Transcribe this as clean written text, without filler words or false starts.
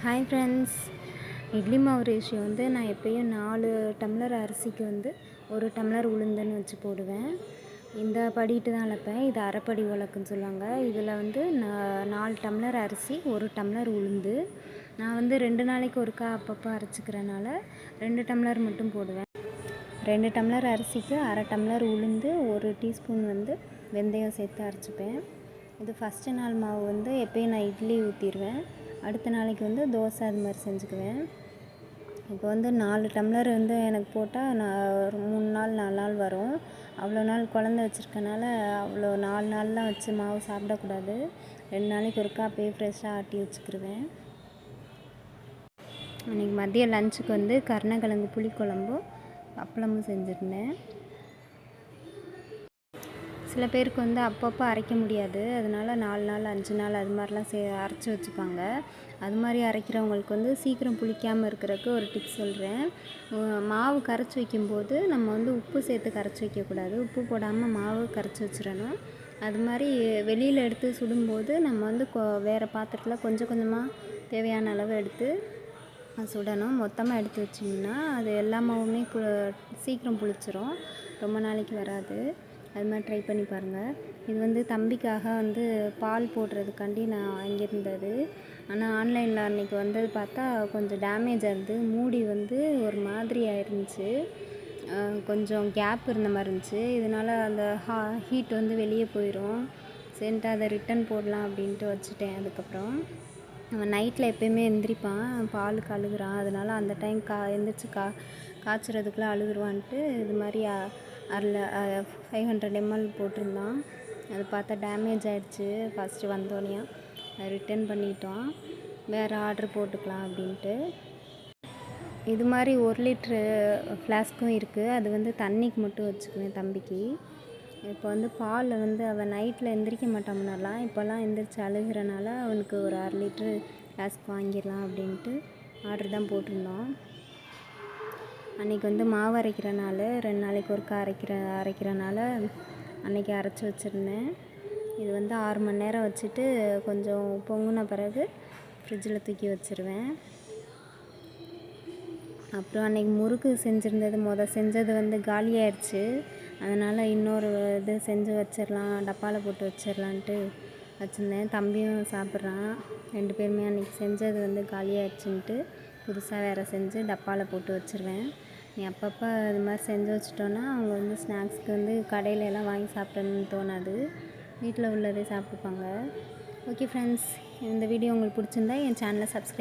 Hi friends, idli மாவு ratio வந்து நான் எப்போயும் 4 டம்ளர் அரிசிக்கு வந்து 1 டம்ளர் உளுந்துன்னு வச்சு போடுவேன். இந்த படிட்டு தான் அளப்பேன். இது அரைப்படி உலக்குன்னு சொல்லுவாங்க. இதில் வந்து 4 டம்ளர் அரிசி 1 டம்ளர் உளுந்து. நான் வந்து 2 நாளைக்கு ஒருக்கா அப்பப்போ அரைச்சிக்கிறனால 2 டம்ளர் மட்டும் போடுவேன். 2 டம்ளர் அரிசிக்கு அரை டம்ளர் உளுந்து, 1 டீஸ்பூன் வந்து வெந்தயம் சேர்த்து அரைச்சிப்பேன். இது ஃபஸ்ட்டு நாள் மாவு வந்து எப்போயும் நான் இட்லி ஊற்றிடுவேன். அடுத்த நாளைக்கு வந்து தோசை அது மாதிரி செஞ்சுக்குவேன். இப்போ வந்து 4 டம்ளர் வந்து எனக்கு போட்டால் நான் ஒரு 3 நாள் 4 நாள் வரும். அவ்வளோ நாள் குழந்த வச்சுருக்கனால அவ்வளோ 4 நாள்லாம் வச்சு மாவு சாப்பிடக்கூடாது. 2 நாளைக்கு ஒருக்கா அப்படியே ஃப்ரெஷ்ஷாக ஆட்டி வச்சுக்கிருவேன். அன்றைக்கி மதியம் லஞ்சுக்கு வந்து கருணக்கிழங்கு புளிக்குழம்பும் அப்பளமும் செஞ்சுருந்தேன். சில பேருக்கு வந்து அப்பப்போ அரைக்க முடியாது, அதனால் 4 நாள் 5 நாள் அது மாதிரிலாம் அரைச்சி வச்சுப்பாங்க. அது மாதிரி அரைக்கிறவங்களுக்கு வந்து சீக்கிரம் புளிக்காமல் இருக்கிறதுக்கு ஒரு டிப்ஸ் சொல்கிறேன். மாவு கரைச்சி வைக்கும்போது நம்ம வந்து உப்பு சேர்த்து கரைச்சி வைக்கக்கூடாது. உப்பு போடாமல் மாவு கரைச்சி வச்சிடணும். அது மாதிரி வெளியில் எடுத்து சுடும்போது நம்ம வந்து வேறு பாத்திரத்தில் கொஞ்சம் கொஞ்சமாக தேவையான அளவு எடுத்து சுடணும். மொத்தமாக எடுத்து வச்சிங்கன்னா அது எல்லா மாவுமே சீக்கிரம் புளிச்சிரும், ரொம்ப நாளைக்கு வராது. அது மாதிரி ட்ரை பண்ணி பாருங்கள். இது வந்து தம்பிக்காக வந்து பால் போடுறதுக்காண்டி நான் வாங்கியிருந்தது. ஆனால் ஆன்லைனில் அன்றைக்கி வந்தது பார்த்தா கொஞ்சம் டேமேஜாக இருந்து மூடி வந்து ஒரு மாதிரி ஆயிருந்துச்சு. கொஞ்சம் கேப் இருந்த மாதிரி இருந்துச்சு. இதனால் அந்த ஹீட் வந்து வெளியே போயிடும். சரின்ட்டு அதை ரிட்டன் போடலாம் அப்படின்ட்டு வச்சுட்டேன். அதுக்கப்புறம் அவன் நைட்டில் எப்போயுமே எந்திரிப்பான், பாலுக்கு அழுகுறான். அதனால் அந்த டைம் எந்திரிச்சு காய்ச்சறதுக்குள்ளே அழுகுருவான்ட்டு இது மாதிரி 500 ml போட்டிருந்தான். அது பார்த்தா டேமேஜ் ஆகிடுச்சு. ஃபஸ்ட்டு வந்தோடனே ரிட்டன் பண்ணிட்டோம். வேறு ஆர்டர் போட்டுக்கலாம் அப்படின்ட்டு. இது மாதிரி 1 லிட்ரு ஃப்ளாஸ்க்கும் இருக்குது. அது வந்து தண்ணிக்கு மட்டும் வச்சுக்குவேன் தம்பிக்கு. இப்போ வந்து பாலில் வந்து அவன் நைட்டில் எந்திரிக்க மாட்டான் முன்னெல்லாம். இப்போல்லாம் எந்திரிச்சு அழுகிறனால அவனுக்கு ஒரு 1/2 லிட்ரு ஃப்ளாஸ்க் வாங்கிடலாம் அப்படின்ட்டு ஆர்டர் தான் போட்டிருந்தோம். அன்றைக்கி வந்து மாவு அரைக்கிற நாள், 2 நாளைக்கு ஒருக்கா அரைக்கிறனால அன்றைக்கி அரைச்சி வச்சுருந்தேன். இது வந்து 6 மணி நேரம் வச்சுட்டு கொஞ்சம் பொங்குன பிறகு ஃப்ரிட்ஜில் தூக்கி வச்சுருவேன். அப்புறம் அன்றைக்கி முறுக்கு செஞ்சுருந்தது செஞ்சது வந்து காலியாகிடுச்சு. அதனால் இன்னொரு இது செஞ்சு வச்சிடலாம், டப்பாவில் போட்டு வச்சிடலான்ட்டு வச்சுருந்தேன். தம்பியும் சாப்பிட்றான். 2 பேருமே அன்றைக்கி செஞ்சது வந்து காலியாகிடுச்சுன்ட்டு புதுசாக வேறு செஞ்சு டப்பாவில் போட்டு வச்சுருவேன். நீ அப்பப்போ இது மாதிரி செஞ்சு வச்சிட்டோன்னா அவங்க வந்து ஸ்நாக்ஸ்க்கு வந்து கடையிலலாம் வாங்கி சாப்பிடணுன்னு தோணாது. வீட்டில் உள்ளதே சாப்பிட்டுப்பாங்க. ஓகே ஃப்ரெண்ட்ஸ், இந்த வீடியோ உங்களுக்கு பிடிச்சிருந்தா என் சேனலை சப்ஸ்கிரைப்